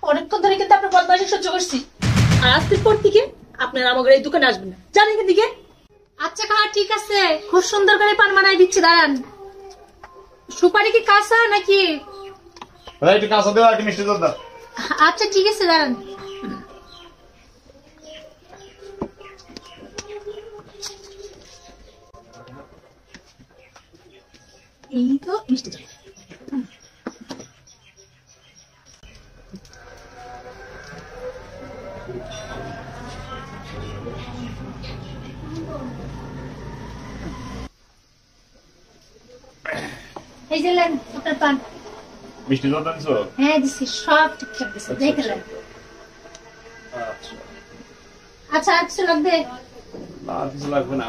অনেকক্ষণ ধরে কিন্তু আপনার বদমাইশি সহ্য করছি, আর আজকের পর থেকে আপনার আমাদের এই দোকানে আসবেন না, জানেন এখান থেকে। আচ্ছা কাকা ঠিক আছে, খুব সুন্দর করে পান বানাই দিচ্ছি, দাঁড়ান। সুপারি কি কাঁচা নাকি? একটু কাঁচা দেওয়া, একটু মিষ্টি দাও। আচ্ছা ঠিক আছে, দাঁড়ান। এই তো মিষ্টি দাও। এই যে লেন আপনার পান। মিষ্টি দাও দিছো? হ্যাঁ দিছি, সব ঠিকঠাক দিছি, দেখে লেন। আচ্ছা আর কিছু লাগবে? আর কিছু লাগবে না,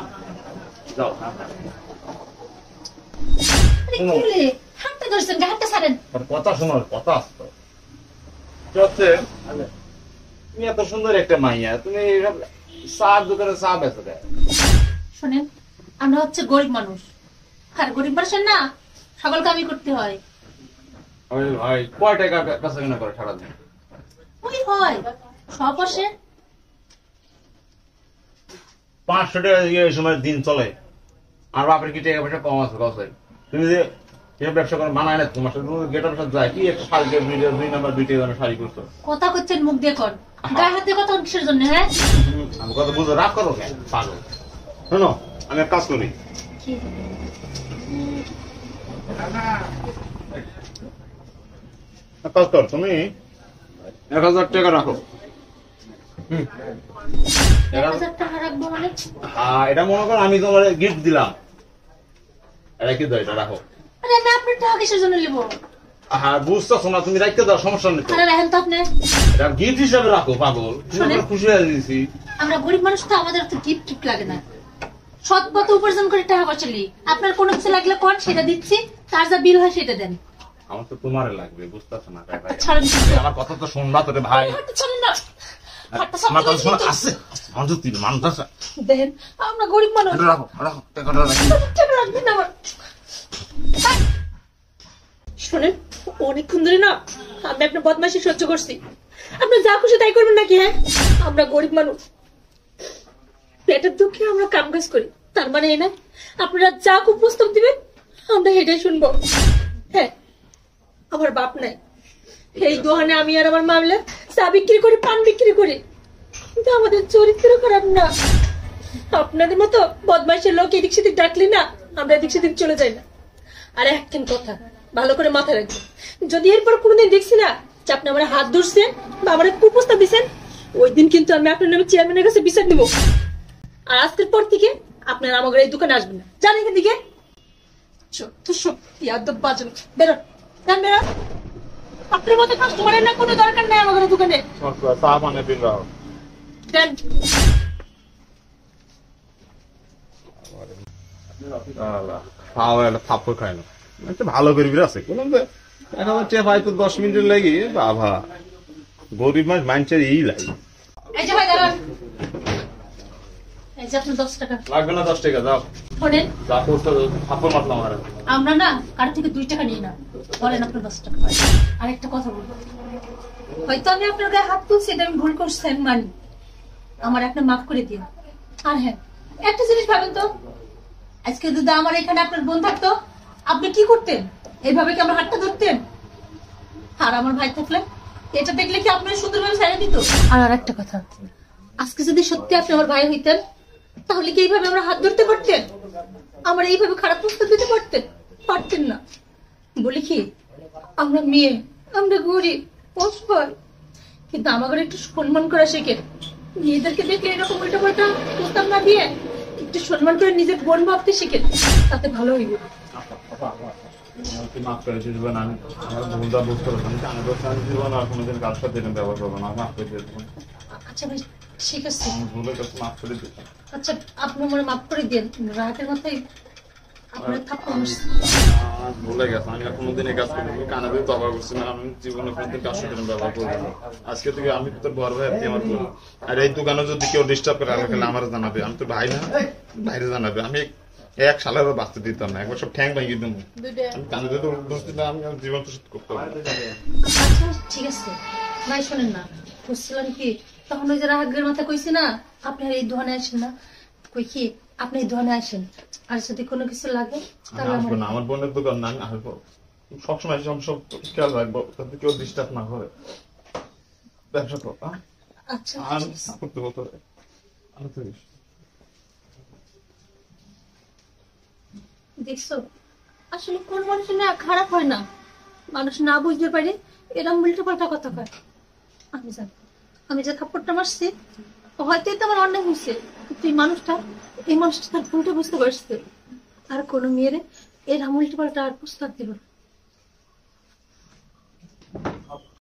যাও। হাতটা ধরছেন, হাতটা ছাড়েন। কথা শোনো, কথা আসতো হচ্ছে, তুমি এত সুন্দর একটা মাইয়া, তুমি চার দোকানে চা বেচো দেয়। শোনেন, আমরা হচ্ছে গরিব মানুষ, আর গরিব মানুষের না সকল কামই করতে হয়। ভাই কয় টাকা বেচা কেনা করে সারাদিন? ওই হয় সব আসে 500 টাকা দিয়ে এই সময় দিন চলে। আর বাপের কি টাকা পয়সা কম আছে কাছে? তুমি যে ব্যবসা করে মানায় না, তোমার সাথে গেটার সাথে যায় কি একটা শাড়ি, 2 নাম্বার 2 টাকা শাড়ি করছো। কথা করছেন মুখ দিয়ে কর, গায়ে হাতে কথা কিসের জন্য? হ্যাঁ আমি কথা বুঝো, রাগ করো কেন পাগল? শোনো, আমি এক কাজ করি, এক কাজ কর, তুমি 1000 টাকা রাখো। 1000 টাকা রাখবো মানে? এটা মনে করো আমি তোমার গিফট দিলাম, এটা কি দাও, এটা রাখো। আরে আমি আপনার টাকা কিসের জন্য নেব? হ্যাঁ বুঝতেছো না, তুমি রাখতে দাও, সমস্যা নেই। আরে রাখেন তো আপনি, এটা গিফট হিসাবে রাখো পাগল, তুমি খুশি হয়ে দিয়েছি। আমরা গরিব মানুষ তো, আমাদের তো গিফট টিফট লাগে না, সৎ পথে উপার্জন করে টাকা পয়সা নিই। আপনার কোনো কিছু লাগলে কোন সেটা দিচ্ছি, তার যা বিল হয় সেটা দেন। আমার তো তোমার লাগবে, বুঝতেছো না? ছাড়েন, আমার কথা তো শুনবা তো রে ভাই। ছাড়েন না, আমার কথা শোনা আছে, মানুষ তুই মানুষ দেখেন আমরা গরিব মানুষ। রাখো রাখো, টাকাটা রাখো। টাকা রাখবেন না। শোনেন, অনেকক্ষণ ধরে না আমি আপনার বদমাইশি সহ্য করছি, আপনি যা খুশি তাই করবেন নাকি? হ্যাঁ আমরা গরিব মানুষ, পেটের দুঃখে আমরা কাম কাজ করি, তার মানে এই না আপনারা যা খুব প্রস্তাব দিবেন আমরা এটাই শুনবো। হ্যাঁ আমার বাপ নাই, এই দোকানে আমি আর আমার মামলা চা বিক্রি করি, পান বিক্রি করি, কিন্তু আমাদের চরিত্র খারাপ না। আপনাদের মতো বদমাইশের লোক এদিক সেদিক ডাকলি না, আমরা এদিক সেদিক চলে যাই না। আর একখান কথা ভালো করে মাথায় রাখবেন, যদি এরপর কোনোদিন দেখছি না যে আপনি আমার হাত ধরছেন বা আমার কুপ্রস্তাব দিচ্ছেন, ওই দিন কিন্তু আমি আপনার নামে চেয়ারম্যানের কাছে বিচার নিব। আর আজকের পর থেকে আপনার আমাদের এই দোকানে আসবেন না, জানেন এখান থেকে। বেরো বেরো, আপনার মতো কাস্টমারের না কোনো দরকার নাই আমাদের দোকানে। থাপ্পড় খায় না, ভালো করবি আছে বললাম যে 1000 টাকা পাই তো 10 মিনিটের লাগি। বাবা গরিব মানুষ মানুষের এই লাগে। এই যে ভাই দাঁড়ান, এই যে আপনার 10 টাকা লাগবে না, 10 টাকা দাও। শোনেন, যা করতে থাপ্পড় মারলাম। আর আমরা না কার থেকে 2 টাকা নিই না, বলেন আপনার 10 টাকা। আর একটা কথা বলবো, হয়তো আমি আপনার গায়ে হাত তুলছি, এটা আমি ভুল করছি, আমি মানি, আমার একটা মাফ করে দিন। আর হ্যাঁ একটা জিনিস ভাবেন তো, আজকে যদি আমার এখানে আপনার বোন থাকতো, আপনি কি করতেন? এইভাবে কি আমার হাতটা ধরতেন? আর আমার ভাই থাকলে এটা দেখলে কি আপনার সুন্দরভাবে ছেড়ে দিত? আর একটা কথা, আজকে যদি সত্যি আপনি আমার ভাই হইতেন, তাহলে কি এইভাবে আমরা হাত ধরতে পারতেন? আমরা এইভাবে খারাপ প্রস্তাব দিতে পারতেন? পারতেন না। বলি কি, আমরা মেয়ে, আমরা গরিব অসহায়, কিন্তু আমাদের একটু সম্মান করা শেখেন। মেয়েদেরকে দেখলে এরকম উল্টা পাল্টা প্রস্তাব না দিয়ে একটু সম্মান করে নিজের বোন ভাবতে শিখেন, তাতে ভালো হইবে। মাফ করে দিবেন, আমি আমার ভুলটা বুঝতে পারলাম, আমি জীবন আর কোনোদিন কার সাথে ব্যবহার করবো না, মাফ করে দিবেন। আচ্ছা ভাই ঠিক আছে, ভুলের কাছে মাফ করে দিবেন। আচ্ছা আপনি আমার মাফ করে দেন, রাতের মাথায় আপনার থাপ্পড় মারছি। ভুলে গেছে, আমি আর কোনোদিন এই কাজ করিনি, কানে দিয়ে তবা করছি না, আমি জীবনে কোনোদিন কার সাথে ব্যবহার করবো না। আজকে থেকে আমি তোর বড় ভাই, আপনি আমার বোন। আর এই দোকানে যদি কেউ ডিস্টার্ব করে আমাকে আমার জানাবে, আমি তোর ভাই না, বাইরে জানাবে। আমি এক সালেরও বাঁচতে দিতাম না, একবার সব ঠ্যাং ভেঙে দিতাম। দুইটা আমি কান্দে তো দোষ দিতাম, আমি আমার জীবন তো শুধু করতে পারবো। আচ্ছা ঠিক আছে ভাই শোনেন না, বুঝছিলাম কি তখন ওই যে রাগের মাথা কইছি না আপনি আর এই দোকানে আসেন না, কই কি আপনি এই দোকানে আসেন, আর যদি কোনো কিছু লাগে আমি তাহলে আসবো আমার না, আমার বোনের দোকান না, আমি আসবো সবসময়, সব খেয়াল রাখবো তাতে কেউ ডিস্টার্ব না করে ব্যবসা করো। আচ্ছা আর ঠিক আছে। করতে বলতে হবে। আমি তো দেখছো আসলে কোন মানুষের না খারাপ হয় না, মানুষ না বুঝতে পারে এরকম উল্টো পাল্টা কথা কয়। আমি জানি আমি যে থাপ্পড়টা মারছি হয়তো তো আমার অন্যায় হয়েছে, কিন্তু এই মানুষটা তার ভুলটা বুঝতে পারছে, আর কোনো মেয়েরে এরকম উল্টো পাল্টা আর প্রস্তাব দিব না।